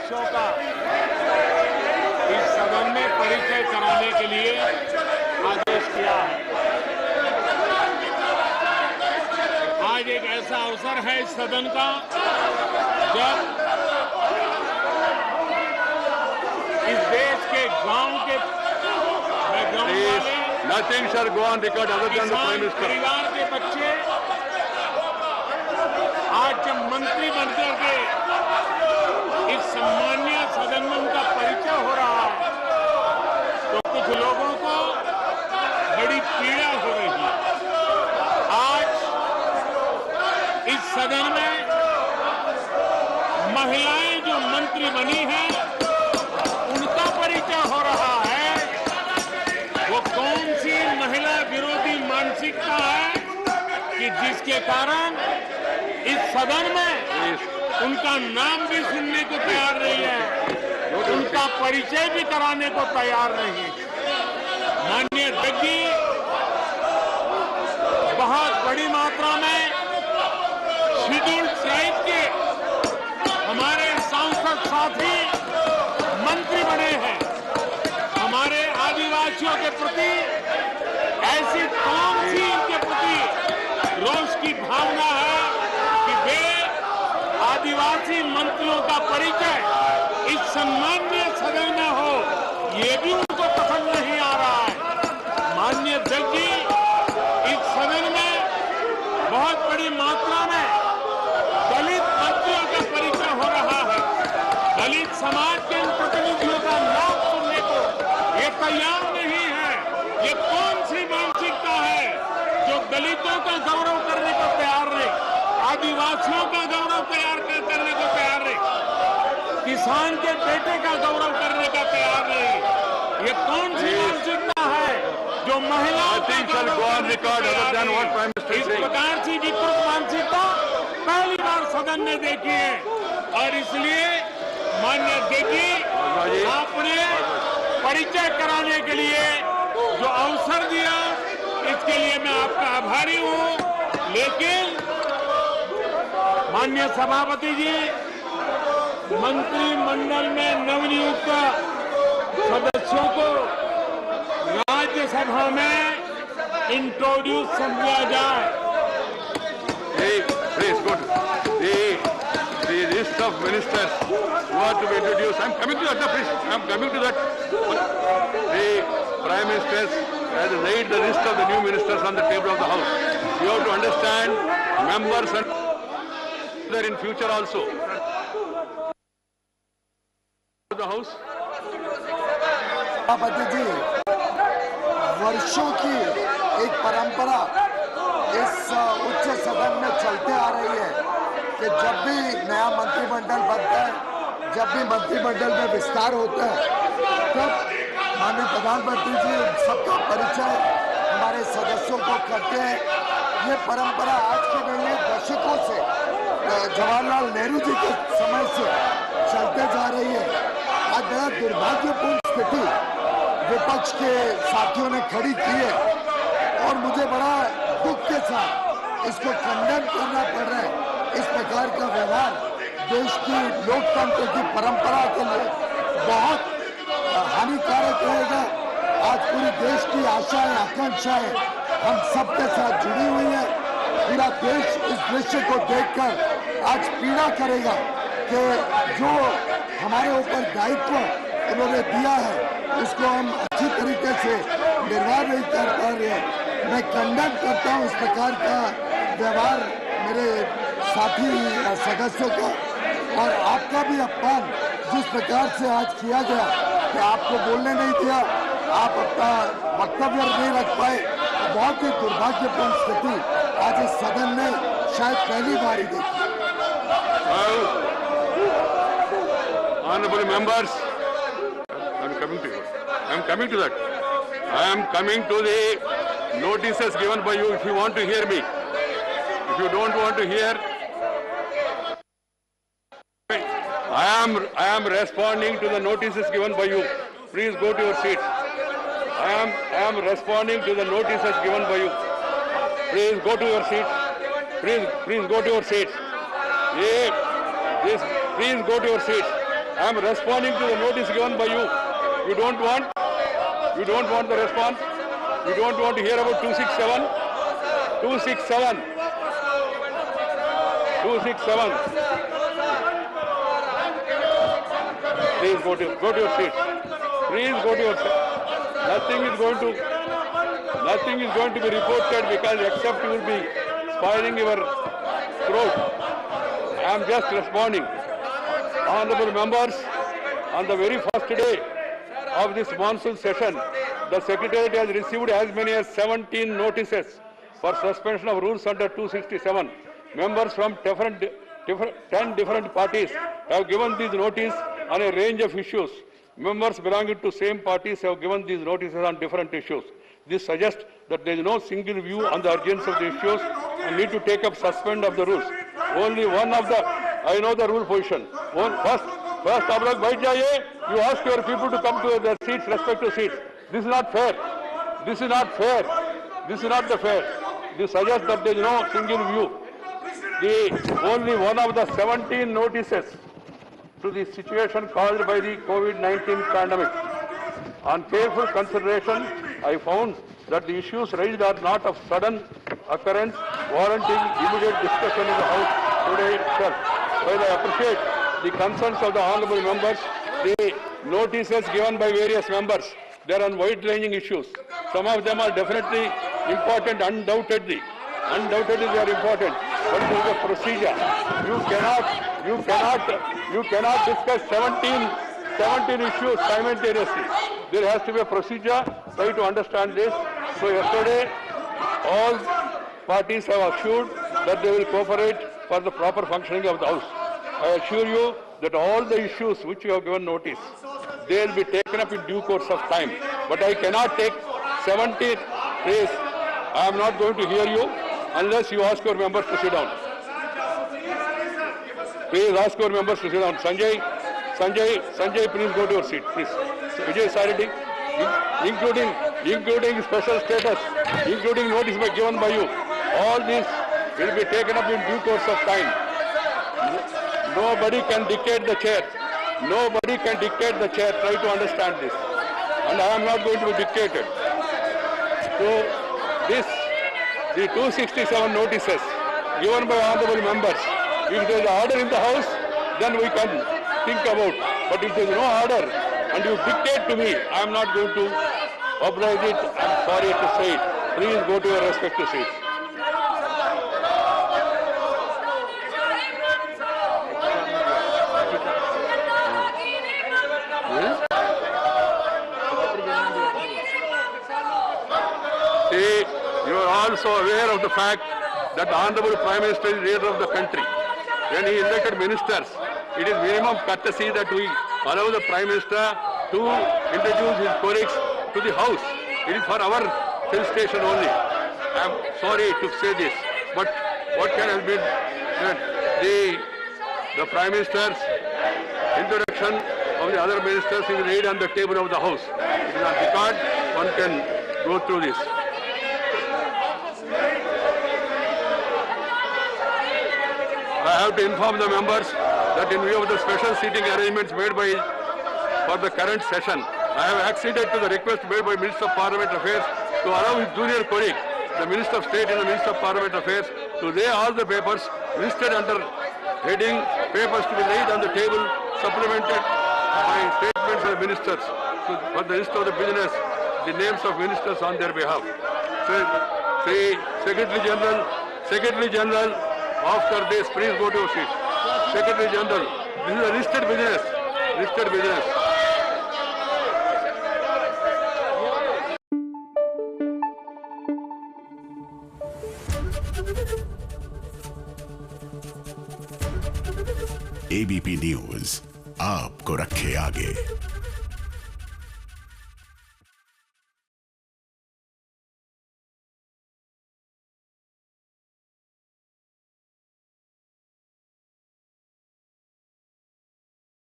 सदस्यों का इस सदन में परिचय कराने के लिए आदेश किया है। आज एक ऐसा अवसर है इस सदन का जब इस देश के गांव के बैकग्राउंड वाले Nothing shall go on record other than the Prime Minister. परिवार के बच्चे आज जब मंत्री बनकर के इस सम्मानीय सदन में उनका परिचय हो रहा है तो कुछ लोगों को बड़ी पीड़ा हो रही है। आज इस सदन में महिलाएं जो मंत्री बनी हैं उनका परिचय हो रहा है। वो कौन सी महिला विरोधी मानसिकता है कि जिसके कारण इस सदन में उनका नाम भी सुनने को तैयार नहीं है, उनका परिचय भी कराने को तैयार नहीं। माननीय अध्यक्ष जी, बहुत बड़ी मात्रा में शेड्यूल्ड ट्राइब के हमारे सांसद साथी मंत्री बने हैं। हमारे आदिवासियों के प्रति ऐसी कौन सी इनके प्रति रोष की भावना है कि वे आदिवासी मंत्रियों का परिचय इस सम्मानीय सदन में हो, ये भी उनको पसंद नहीं आ रहा है। माननीय अध्यक्ष जी, इस सदन में बहुत बड़ी मात्रा में दलित मंत्रियों का परिचय हो रहा है। दलित समाज के इन प्रतिनिधियों का नाम सुनने को ये तैयार नहीं है। ये कौन सी मानसिकता है जो दलितों का गौरव करने को तैयार नहीं, आदिवासियों का गौरव करने को तैयार नहीं, किसान के बेटे का गौरव करने का तैयार नहीं। ये कौन सी मानसिकता है जो महिलाओं का गौरव करने को तैयार नहीं। इस प्रकार की विकृत मानसिकता पहली बार सदन में देखी है और इसलिए माननीय अध्यक्ष जी, आपने परिचय कराने के लिए जो अवसर दिया इसके लिए मैं आपका आभारी हूं। लेकिन माननीय सभापति जी, मंत्रिमंडल में नवनियुक्त सदस्यों को राज्यसभा में इंट्रोड्यूस समझा जाए। The list of ministers who are to be introduced. I'm coming to that, please. I'm coming to that. The Prime Minister has laid the list of the new ministers on the table of the House. You have to understand, members and there in future also. The House. सभापति जी, वर्षों की एक परंपरा इस उच्च सदन में चलते आ रही है कि जब भी नया मंत्रिमंडल बनता है, जब भी मंत्रिमंडल में विस्तार होता है, तब माननीय प्रधानमंत्री जी सबका परिचय हमारे सदस्यों को करते हैं। ये परंपरा आज की नहीं है, दशकों से जवाहरलाल नेहरू जी के समय से चलते जा रही है। आज बड़ा दुर्भाग्यपूर्ण स्थिति विपक्ष के साथियों ने खड़ी की है और मुझे बड़ा दुख के साथ इसको खंडन करना पड़ रहा है। इस प्रकार का व्यवहार देश की लोकतंत्र की परंपरा के लिए बहुत हानिकारक रहेगा। आज पूरी देश की आशाएं, आकांक्षाएं हम सबके साथ जुड़ी हुई हैं। पूरा देश इस दृश्य को देखकर आज पीड़ा करेगा कि जो हमारे ऊपर दायित्व उन्होंने दिया है उसको हम अच्छी तरीके से निर्वाह नहीं कर पा रहे हैं। मैं खंडन करता हूँ इस प्रकार का व्यवहार मेरे साथी सदस्यों का और आपका भी अपमान जिस प्रकार से आज किया गया कि आपको बोलने नहीं दिया, आप अपना वक्तव्य नहीं रख पाए, तो बहुत ही दुर्भाग्यपूर्ण स्थिति आज इस सदन में शायद पहली बार ही देखी। Honorable members, I'm coming to you. I'm coming to that. I am coming to the notices given by you if you want to hear me. If you don't want to hear, I am responding to the notices given by you. Please go to your seats. I am responding to the notices given by you. Please go to your seats. Please go to your seats. Please go to your seats. I am responding to the notice given by you. You don't want the response. You don't want to hear about 267. 267. 267. Please go to your seat. Please go to your seat. Nothing is going to be reported because except you will be spoiling your throat. I am just responding. Honorable members, on the very first day of this monsoon session, the Secretariat has received as many as 17 notices for suspension of rules under 267. Members from 10 different parties have given these notices on a range of issues. Members belonging to same parties have given these notices on different issues. This suggests that there is no single view on the urgency of the issues and need to take up suspend of the rules. Only one of the, I know the rule position. First, आप लोग बैठ जाइए. You ask your people to come to their seats, respective seats. This is not fair. This is not fair. This is not the fair. This suggests that there is no single view. Only one of the 17 notices to the situation caused by the COVID-19 pandemic. On careful consideration, I found that the issues raised are not of sudden occurrence, warranting immediate discussion in the House today itself. While I appreciate the concerns of the honourable members, the notices given by various members, they are on wide-ranging issues. Some of them are definitely important, undoubtedly. Undoubtedly they are important, but it is a procedure. You cannot discuss 17 issues simultaneously. There has to be a procedure. Try to understand this. So yesterday, all parties have assured that they will cooperate for the proper functioning of the House. I assure you that all the issues which you have given notice, they will be taken up in due course of time. But I cannot take 17 days. I am not going to hear you unless you ask your members to sit down. Please ask your members to sit down. Sanjay, please go to your seat, please. Vijay Sarati, including special status, including notice given by you. All this will be taken up in due course of time. Nobody can dictate the chair. Nobody can dictate the chair. Try to understand this. And I am not going to be dictated. So the 267 notices given by honorable members, if there is an order in the House, then we can think about. But if there is no order and you dictate to me, I am not going to oblige it. I am sorry to say it. Please go to your respective seats. You are also aware of the fact that the Honorable Prime Minister is leader of the country. When he elected ministers, it is minimum courtesy that we allow the Prime Minister to introduce his colleagues to the House. It is for our felicitation only. I am sorry to say this, but what can have been the Prime Minister's introduction of the other ministers is laid on the table of the House. It is on record. One can go through this. I have to inform the members that in view of the special seating arrangements made for the current session, I have acceded to the request made by Minister of Parliament Affairs to allow his junior colleague, the Minister of State and the Minister of Parliament Affairs, to lay all the papers listed under heading papers to be laid on the table, supplemented by statements of the ministers for the list of the business, the names of ministers on their behalf. So, Secretary General, after this, please go to your seat. Secretary General, this is a listed business. Listed business. ABP News आपको रखे आगे।